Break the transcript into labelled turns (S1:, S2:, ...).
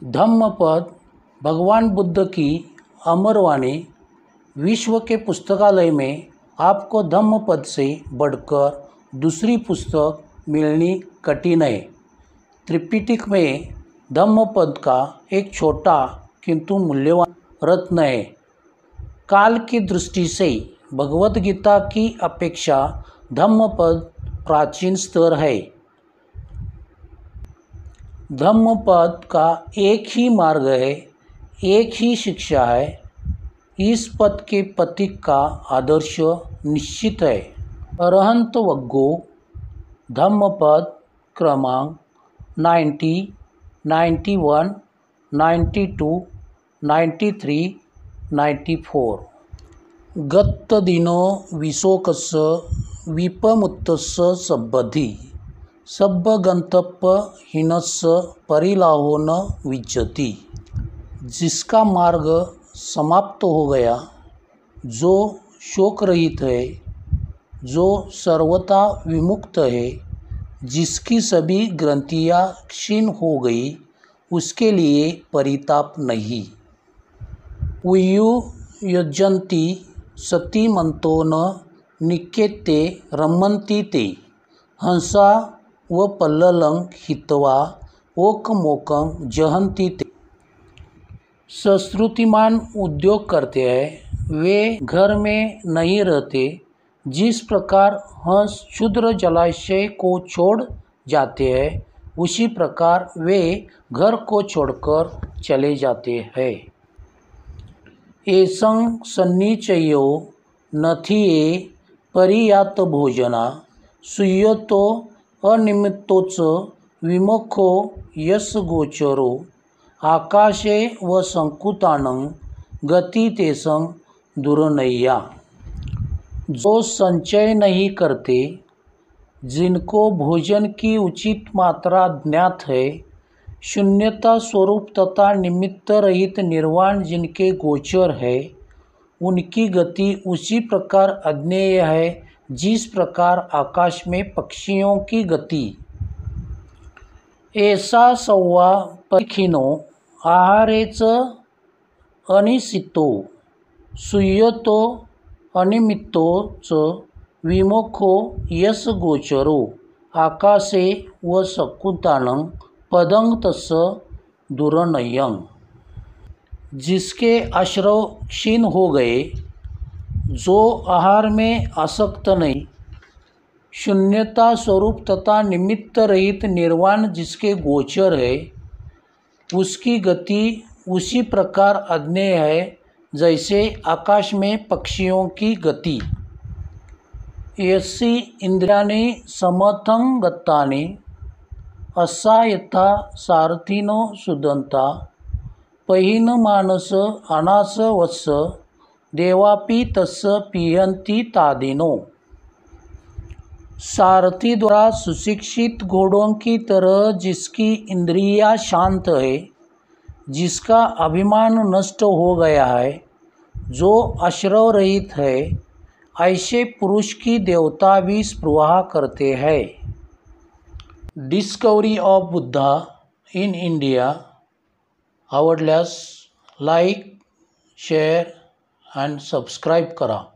S1: धम्मपद भगवान बुद्ध की अमर वाणी। विश्व के पुस्तकालय में आपको धम्मपद से बढ़कर दूसरी पुस्तक मिलनी कठिन है। त्रिपिटक में धम्मपद का एक छोटा किंतु मूल्यवान रत्न है। काल की दृष्टि से भगवद गीता की अपेक्षा धम्मपद प्राचीन स्तर है। धम्मपद का एक ही मार्ग है, एक ही शिक्षा है। इस पद के प्रतीक का आदर्श निश्चित है। अरहंत वग्गो धम्मपद क्रमांक 90, 91, 92, 93, 94। गत्तदिनो विशोकस्य विपमुत्तस्य सब्बधि सब्बगंतप्य हीनस्य परिलाहो न विज्जति। जिसका मार्ग समाप्त हो गया, जो शोक रहित है, जो सर्वथा विमुक्त है, जिसकी सभी ग्रंथियाँ क्षीण हो गई, उसके लिए परिताप नहीं। उयु युज्यन्ति सति मंतो न निकेते रमन्ति ते हंसा व पल्ललं हित्वा ओकमोकं जहन्ति ते। संस्कृतिमान उद्योग करते हैं, वे घर में नहीं रहते। जिस प्रकार हंस क्षुद्र जलाशय को छोड़ जाते हैं, उसी प्रकार वे घर को छोड़कर चले जाते हैं। एसं सन्निचयो नथिये परियात भोजना सुयतो अनिमित्तोच विमुखो यस गोचरो आकाशे व संकुतानं गति तेसं दुर्नय्या। जो संचय नहीं करते, जिनको भोजन की उचित मात्रा ज्ञात है, शून्यता स्वरूप तथा निमित्त रहित निर्वाण जिनके गोचर है, उनकी गति उसी प्रकार अज्ञेय है जिस प्रकार आकाश में पक्षियों की गति। ऐसा सव्वा परिखिनो आहारेच अनिसितो सुयतो अनिमित्तो च विमुखो यस गोचरो आकाशे व सकुतानं पदं तस् दुर्नयं। जिसके आश्रव क्षीण हो गए, जो आहार में आसक्त नहीं, शून्यता स्वरूप तथा निमित्त रहित निर्वाण जिसके गोचर है, उसकी गति उसी प्रकार अज्ञेय है जैसे आकाश में पक्षियों की गति। यसी इंद्रियाणि समर्थं गतानि असा यथा सारथिनो सुदंता पहिन मानस अनास वत्स देवापि तस्य पिहन्ति तादिनो। सारथी द्वारा सुशिक्षित घोड़ों की तरह जिसकी इंद्रियां शांत है, जिसका अभिमान नष्ट हो गया है, जो आश्रव रहित है, ऐसे पुरुष की देवता भी स्पृहा करते हैं। Discovery of Buddha in India आवडल्यास लाईक, शेअर आणि सबस्क्राईब करा।